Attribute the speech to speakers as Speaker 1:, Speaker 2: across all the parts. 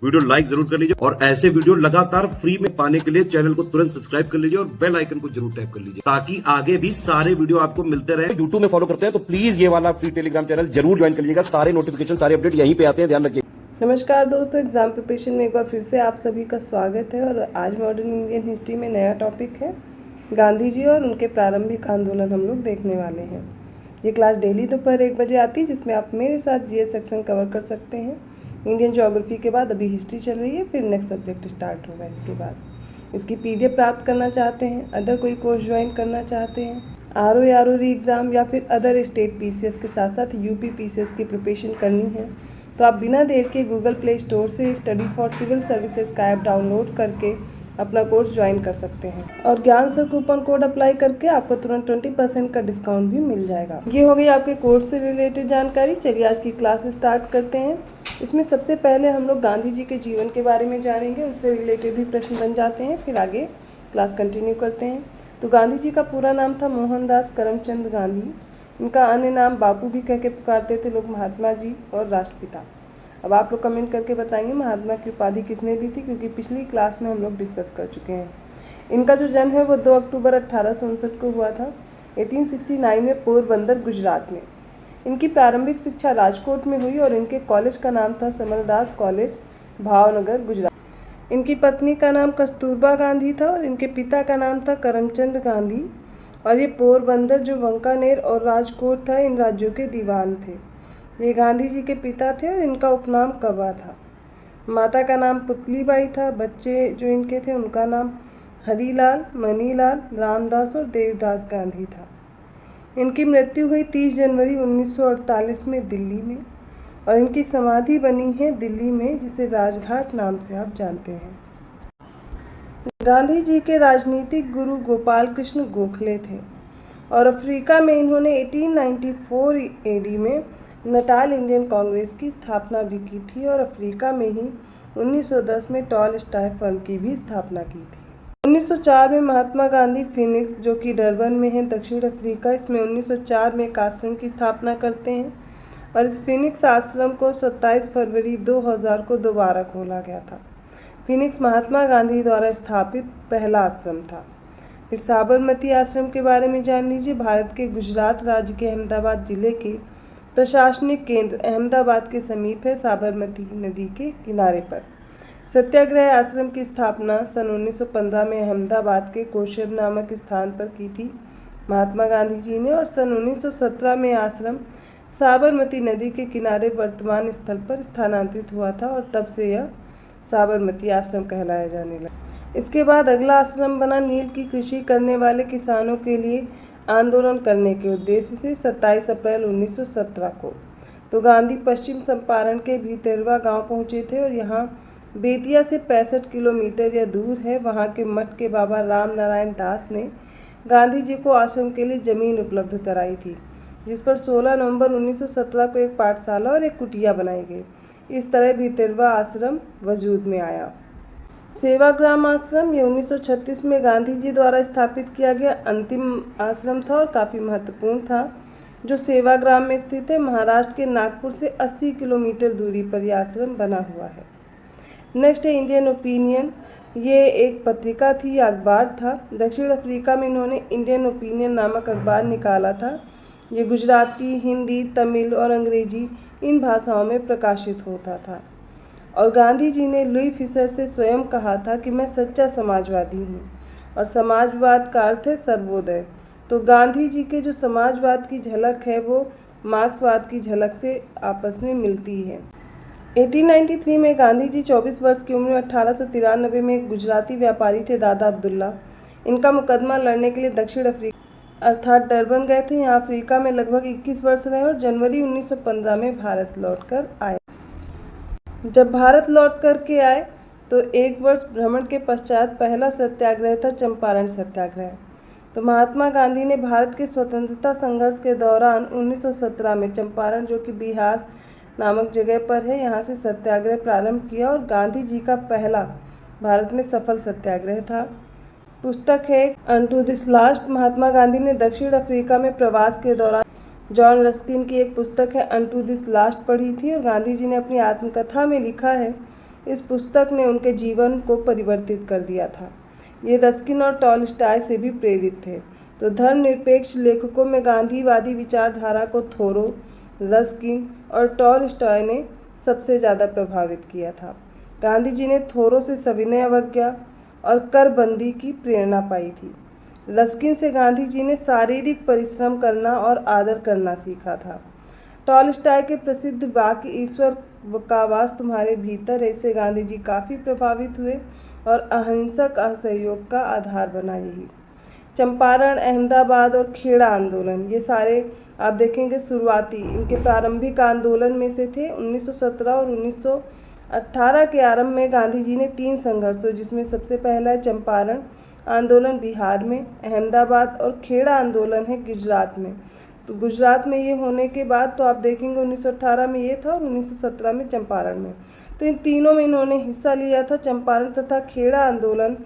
Speaker 1: Video like जरूर कर लीजिए और ऐसे वीडियो लगातार फ्री में पाने के लिए चैनल को तुरंत सब्सक्राइब कर लीजिए और बेल आइकन को जरूर टैप कर लीजिए ताकि आगे भी सारे वीडियो आपको मिलते रहे। यूट्यूब में फॉलो करते हैं तो प्लीज ये वाला फ्री टेलीग्राम चैनल जरूर ज्वाइन कर लीजिएगा। सारे नोटिफिकेशन सारे अपडेट यहीं पे आते हैं, ध्यान रखिए।
Speaker 2: नमस्कार दोस्तों, एग्जाम प्रिपरेशन में एक बार फिर से आप सभी का स्वागत है। और आज मॉडर्न इंडियन हिस्ट्री में नया टॉपिक है गांधी जी और उनके प्रारंभिक आंदोलन हम लोग देखने वाले हैं। ये क्लास डेली दोपहर 1 बजे आती है, जिसमें आप मेरे साथ जीएस सेक्शन कवर कर सकते हैं। इंडियन ज्योग्राफी के बाद अभी हिस्ट्री चल रही है, फिर नेक्स्ट सब्जेक्ट स्टार्ट होगा। इसके बाद इसकी पीडीएफ प्राप्त करना चाहते हैं, अदर कोई कोर्स ज्वाइन करना चाहते हैं, आरओ री एग्ज़ाम या फिर अदर स्टेट पीसीएस के साथ साथ यूपी पीसीएस की प्रिपरेशन करनी है, तो आप बिना देर के गूगल प्ले स्टोर से स्टडी फॉर सिविल सर्विसेज का ऐप डाउनलोड करके अपना कोर्स ज्वाइन कर सकते हैं। और ज्ञान सर कूपन कोड अप्लाई करके आपको तुरंत 20% का डिस्काउंट भी मिल जाएगा। ये हो गई आपके कोर्स से रिलेटेड जानकारी। चलिए आज की क्लास स्टार्ट करते हैं। इसमें सबसे पहले हम लोग गांधी जी के जीवन के बारे में जानेंगे, उससे रिलेटेड भी प्रश्न बन जाते हैं, फिर आगे क्लास कंटिन्यू करते हैं। तो गांधी जी का पूरा नाम था मोहनदास करमचंद गांधी। इनका अन्य नाम बापू भी कह के पुकारते थे लोग, महात्मा जी और राष्ट्रपिता। अब आप लोग कमेंट करके बताएंगे महात्मा की उपाधि किसने दी थी, क्योंकि पिछली क्लास में हम लोग डिस्कस कर चुके हैं। इनका जो जन्म है वो 2 अक्टूबर 1859 को हुआ था, 1869 में पोरबंदर गुजरात में। इनकी प्रारंभिक शिक्षा राजकोट में हुई और इनके कॉलेज का नाम था समरदास कॉलेज, भावनगर, गुजरात। इनकी पत्नी का नाम कस्तूरबा गांधी था और इनके पिता का नाम था करमचंद गांधी। और ये पोरबंदर जो वांकानेर और राजकोट था, इन राज्यों के दीवान थे। ये गांधी जी के पिता थे और इनका उपनाम कबा था। माता का नाम पुतलीबाई था। बच्चे जो इनके थे उनका नाम हरीलाल, मनीलाल, रामदास और देवदास गांधी था। इनकी मृत्यु हुई 30 जनवरी 1948 में दिल्ली में, और इनकी समाधि बनी है दिल्ली में, जिसे राजघाट नाम से आप जानते हैं। गांधी जी के राजनीतिक गुरु गोपाल कृष्ण गोखले थे और अफ्रीका में इन्होंने 1894 एडी में नटाल इंडियन कांग्रेस की स्थापना भी की थी और अफ्रीका में ही 1910 में टॉल स्टाई फर्म की भी स्थापना की थी। 1904 में महात्मा गांधी फिनिक्स, जो कि डरबन में है, दक्षिण अफ्रीका, इसमें 1904 में एक आश्रम की स्थापना करते हैं और इस फिनिक्स आश्रम को 27 फरवरी 2000 को दोबारा खोला गया था। फिनिक्स महात्मा गांधी द्वारा स्थापित पहला आश्रम था। फिर साबरमती आश्रम के बारे में जान लीजिए। भारत के गुजरात राज्य के अहमदाबाद जिले के प्रशासनिक केंद्र अहमदाबाद के समीप है, साबरमती नदी के किनारे पर। सत्याग्रह आश्रम की स्थापना सन 1915 में अहमदाबाद के कोशर नामक स्थान पर की थी महात्मा गांधी जी ने, और सन 1917 में आश्रम साबरमती नदी के किनारे वर्तमान स्थल पर स्थानांतरित हुआ था और तब से यह साबरमती आश्रम कहलाया जाने लगा। इसके बाद अगला आश्रम बना नील की कृषि करने वाले किसानों के लिए आंदोलन करने के उद्देश्य से 27 अप्रैल 1917 को। तो गांधी पश्चिम चंपारण के भीतरवा गांव पहुंचे थे और यहाँ बेतिया से 65 किलोमीटर या दूर है। वहाँ के मठ के बाबा राम नारायण दास ने गांधी जी को आश्रम के लिए ज़मीन उपलब्ध कराई थी, जिस पर 16 नवंबर 1917 को एक पाठशाला और एक कुटिया बनाई गई। इस तरह भीतरवा आश्रम वजूद में आया। सेवाग्राम आश्रम ये 1936 में गांधी जी द्वारा स्थापित किया गया अंतिम आश्रम था और काफ़ी महत्वपूर्ण था, जो सेवाग्राम में स्थित है। महाराष्ट्र के नागपुर से 80 किलोमीटर दूरी पर यह आश्रम बना हुआ है। नेक्स्ट है इंडियन ओपिनियन। ये एक पत्रिका थी या अखबार था। दक्षिण अफ्रीका में इन्होंने इंडियन ओपिनियन नामक अखबार निकाला था। ये गुजराती, हिंदी, तमिल और अंग्रेजी इन भाषाओं में प्रकाशित होता था। और गांधी जी ने लुई फिशर से स्वयं कहा था कि मैं सच्चा समाजवादी हूँ, और समाजवाद का अर्थ है सर्वोदय। तो गांधी जी के जो समाजवाद की झलक है वो मार्क्सवाद की झलक से आपस में मिलती है। 1893 में गांधी जी 24 वर्ष की उम्र में 1893 में एक गुजराती व्यापारी थे, दादा अब्दुल्ला। इनका मुकदमा लड़ने के लिए दक्षिण अफ्रीका अर्थात डरबन गए थे। यहाँ अफ्रीका में लगभग 21 वर्ष रहे और जनवरी 1915 में भारत लौटकर आए। जब भारत लौट कर के आए तो 1 वर्ष भ्रमण के पश्चात पहला सत्याग्रह था चंपारण सत्याग्रह। तो महात्मा गांधी ने भारत के स्वतंत्रता संघर्ष के दौरान 1917 में चंपारण, जो कि बिहार नामक जगह पर है, यहाँ से सत्याग्रह प्रारंभ किया और गांधी जी का पहला भारत में सफल सत्याग्रह था। पुस्तक है unto this last. Mahatma Gandhi ने दक्षिण अफ्रीका में प्रवास के दौरान जॉन रस्किन की एक पुस्तक है अनटू दिस लास्ट पढ़ी थी और गांधी जी ने अपनी आत्मकथा में लिखा है इस पुस्तक ने उनके जीवन को परिवर्तित कर दिया था। ये रस्किन और टॉलस्टॉय से भी प्रेरित थे। तो धर्मनिरपेक्ष लेखकों में गांधीवादी विचारधारा को थोरो, रस्किन और टॉलस्टॉय ने सबसे ज़्यादा प्रभावित किया था। गांधी जी ने थोरो से सविनय अवज्ञा और करबंदी की प्रेरणा पाई थी। रस्किन से गांधी जी ने शारीरिक परिश्रम करना और आदर करना सीखा था। टॉलस्टॉय के प्रसिद्ध वाक्य ईश्वर का वास तुम्हारे भीतर है से गांधी जी काफ़ी प्रभावित हुए और अहिंसक असहयोग का आधार बना यही। चंपारण, अहमदाबाद और खेड़ा आंदोलन, ये सारे आप देखेंगे शुरुआती इनके प्रारंभिक आंदोलन में से थे। 1917 और 1918 के आरंभ में गांधी जी ने 3 संघर्षों, जिसमें सबसे पहला है चंपारण आंदोलन बिहार में, अहमदाबाद और खेड़ा आंदोलन है गुजरात में। तो गुजरात में ये होने के बाद तो आप देखेंगे 1918 में ये था और 1917 में चंपारण में। तो इन तीनों में इन्होंने हिस्सा लिया था। चंपारण तथा खेड़ा आंदोलन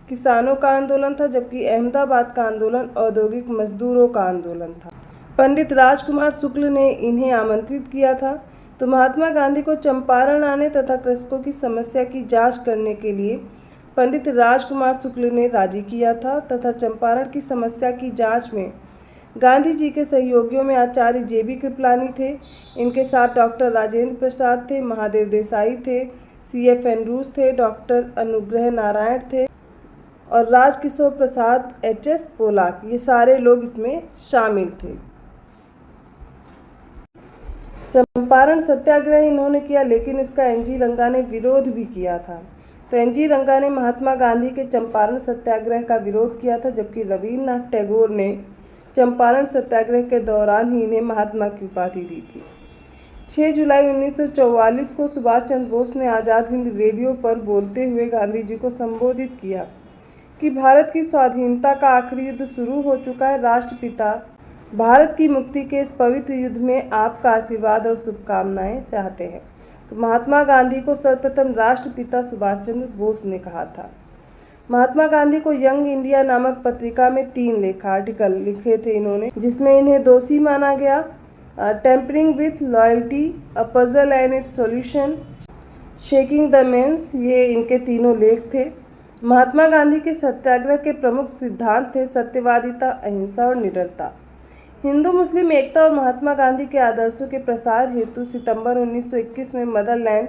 Speaker 2: किसानों का आंदोलन था, जबकि अहमदाबाद का आंदोलन औद्योगिक मजदूरों का आंदोलन था। पंडित राजकुमार शुक्ल ने इन्हें आमंत्रित किया था। तो महात्मा गांधी को चंपारण आने तथा कृषकों की समस्या की जांच करने के लिए पंडित राजकुमार शुक्ल ने राजी किया था तथा चंपारण की समस्या की जांच में गांधी जी के सहयोगियों में आचार्य जे.बी. कृपलानी थे। इनके साथ डॉक्टर राजेंद्र प्रसाद थे, महादेव देसाई थे, C.F. एंड्रूज थे, डॉक्टर अनुग्रह नारायण थे और राजकिशोर प्रसाद, H.S. पोलाक, ये सारे लोग इसमें शामिल थे। चंपारण सत्याग्रह इन्होंने किया, लेकिन इसका N.G. रंगा ने विरोध भी किया था। तो N.G. रंगा ने महात्मा गांधी के चंपारण सत्याग्रह का विरोध किया था, जबकि रविन्द्रनाथ टैगोर ने चंपारण सत्याग्रह के दौरान ही इन्हें महात्मा की उपाधि दी थी। 6 जुलाई 1944 को सुभाष चंद्र बोस ने आज़ाद हिंद रेडियो पर बोलते हुए गांधी जी को संबोधित किया कि भारत की स्वाधीनता का आखिरी युद्ध शुरू हो चुका है। राष्ट्रपिता भारत की मुक्ति के इस पवित्र युद्ध में आपका आशीर्वाद और शुभकामनाएं चाहते हैं। तो महात्मा गांधी को सर्वप्रथम राष्ट्रपिता सुभाष चंद्र बोस ने कहा था। महात्मा गांधी को यंग इंडिया नामक पत्रिका में 3 लेख आर्टिकल लिखे थे इन्होंने, जिसमें इन्हें दोषी माना गया। Tampering with loyalty, a puzzle and its solution, shaking the men's, ये इनके तीनों लेख थे। महात्मा गांधी के सत्याग्रह के प्रमुख सिद्धांत थे सत्यवादिता, अहिंसा और निडरता। हिंदू मुस्लिम एकता और महात्मा गांधी के आदर्शों के प्रसार हेतु सितंबर 1921 में मदरलैंड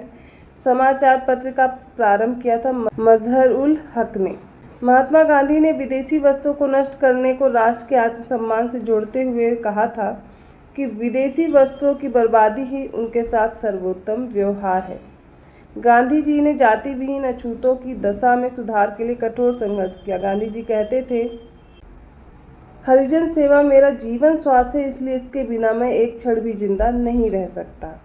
Speaker 2: समाचार पत्र का प्रारंभ किया था मजहर उल हक ने। महात्मा गांधी ने विदेशी वस्तुओं को नष्ट करने को राष्ट्र के आत्मसम्मान से जोड़ते हुए कहा था कि विदेशी वस्तुओं की बर्बादी ही उनके साथ सर्वोत्तम व्यवहार है। गांधी जी ने जाति विहीन अछूतों की दशा में सुधार के लिए कठोर संघर्ष किया। गांधी जी कहते थे, हरिजन सेवा मेरा जीवन श्वास है, इसलिए इसके बिना मैं एक क्षण भी जिंदा नहीं रह सकता।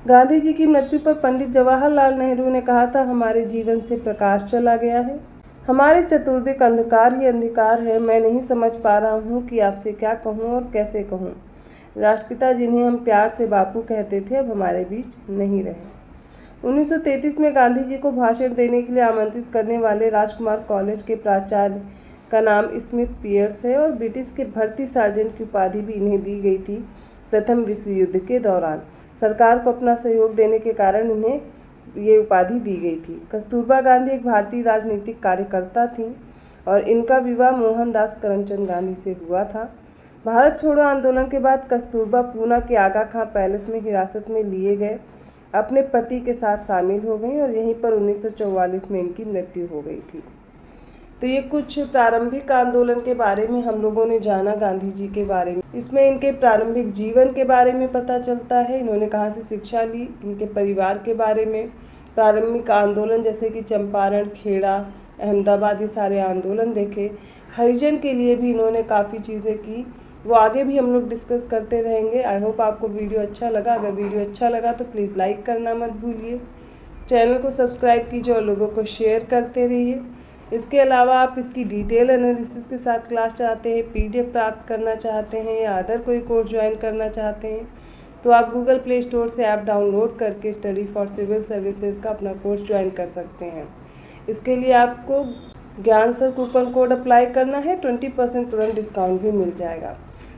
Speaker 2: गांधी जी की मृत्यु पर पंडित जवाहरलाल नेहरू ने कहा था, हमारे जीवन से प्रकाश चला गया है, हमारे चतुर्दिक अंधकार ही अंधकार है। मैं नहीं समझ पा रहा हूँ कि आपसे क्या कहूँ और कैसे कहूँ। राष्ट्रपिता जिन्हें हम प्यार से बापू कहते थे, अब हमारे बीच नहीं रहे। 1933 में गांधी जी को भाषण देने के लिए आमंत्रित करने वाले राजकुमार कॉलेज के प्राचार्य का नाम स्मिथ पियर्स है और ब्रिटिश के भर्ती सार्जेंट की उपाधि भी इन्हें दी गई थी। प्रथम विश्व युद्ध के दौरान सरकार को अपना सहयोग देने के कारण इन्हें ये उपाधि दी गई थी। कस्तूरबा गांधी एक भारतीय राजनीतिक कार्यकर्ता थीं और इनका विवाह मोहनदास करमचंद गांधी से हुआ था। भारत छोड़ो आंदोलन के बाद कस्तूरबा पूना के आगा खां पैलेस में हिरासत में लिए गए, अपने पति के साथ शामिल हो गई और यहीं पर 1944 में इनकी मृत्यु हो गई थी। तो ये कुछ प्रारंभिक आंदोलन के बारे में हम लोगों ने जाना, गांधी जी के बारे में। इसमें इनके प्रारंभिक जीवन के बारे में पता चलता है, इन्होंने कहाँ से शिक्षा ली, इनके परिवार के बारे में, प्रारंभिक आंदोलन जैसे कि चंपारण, खेड़ा, अहमदाबाद, ये सारे आंदोलन देखे। हरिजन के लिए भी इन्होंने काफ़ी चीज़ें की, वो आगे भी हम लोग डिस्कस करते रहेंगे। आई होप आपको वीडियो अच्छा लगा। अगर वीडियो अच्छा लगा तो प्लीज़ लाइक करना मत भूलिए, चैनल को सब्सक्राइब कीजिए और लोगों को शेयर करते रहिए। इसके अलावा आप इसकी डिटेल एनालिसिस के साथ क्लास चाहते हैं, PDF प्राप्त करना चाहते हैं या अदर कोई कोर्स ज्वाइन करना चाहते हैं तो आप गूगल प्ले स्टोर से ऐप डाउनलोड करके स्टडी फॉर सिविल सर्विसेज का अपना कोर्स ज्वाइन कर सकते हैं। इसके लिए आपको ज्ञान सर कूपन कोड अप्लाई करना है, 20% तुरंत डिस्काउंट भी मिल जाएगा।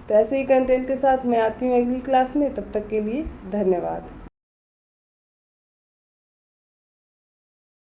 Speaker 2: तो ऐसे ही कंटेंट के साथ मैं आती हूँ अगली क्लास में। तब तक के लिए धन्यवाद।